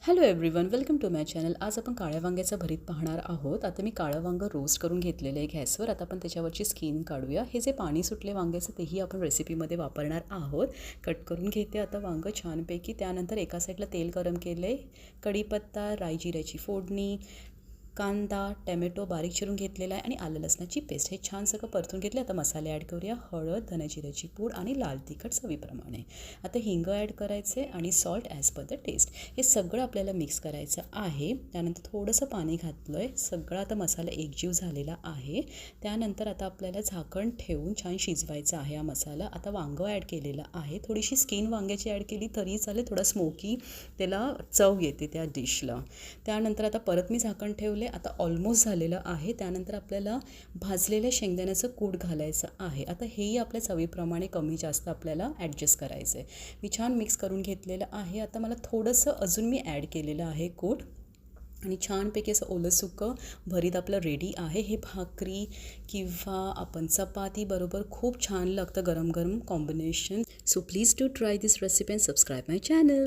Hello everyone, welcome to my channel. आज आपण काळ्या वांग्याचं भरीत पाहणार आहोत. आता मी काळं वांगं रोस्ट करून घेतलेलं आहे गॅसवर. आता आपण त्याच्यावरची स्किन काढूया. हे जे पाणी सुटले वांग्याचं तेही आपण रेसिपीमध्ये वापरणार आहोत. कट करून घेते आता वांगं छानपैकी. त्यानंतर एका साईडला तेल गरम केलं आहे. कढीपत्ता, राई जिऱ्याची फोडणी, कांदा, टॅमॅटो बारीक चिरून घेतलेला आहे आणि आलं लसणाची पेस्ट हे छान सगळं परतून घेतले. आता मसाले ॲड करूया. हळद, धने जिऱ्याची पूड आणि लाल तिखट चवीप्रमाणे. आता हिंग ॲड करायचे आणि salt as per the taste. हे सगळं आपल्याला मिक्स करायचं आहे. त्यानंतर थोडंसं पाणी घातलं आहे. सगळा आता मसाला एकजीव झालेला आहे. त्यानंतर आता आपल्याला झाकण ठेवून छान शिजवायचा आहे हा मसाला. आता वांगं ॲड केलेलं आहे. थोडीशी स्किन वांग्याची ॲड केली तरी चालेल. थोडा स्मोकी त्याला चव येते त्या डिशला. त्यानंतर आता परत मी झाकण ठेवलं. आता ऑलमोस्ट झालेलं आहे. त्यानंतर आपल्याला भाजलेल्या शेंगदाण्याचं कूट घालायचं आहे. आता हेही आपल्या चवीप्रमाणे कमी जास्त आपल्याला ॲडजस्ट करायचं आहे. मी छान मिक्स करून घेतलेलं आहे. आता मला थोडंसं अजून मी ॲड केलेलं आहे कूट आणि छानपैकी असं ओलं सुकं भरीत आपलं रेडी आहे. हे भाकरी किंवा आपण चपाती बरोबर खूप छान लागतं गरम गरम combination. So please do try this recipe and subscribe my channel.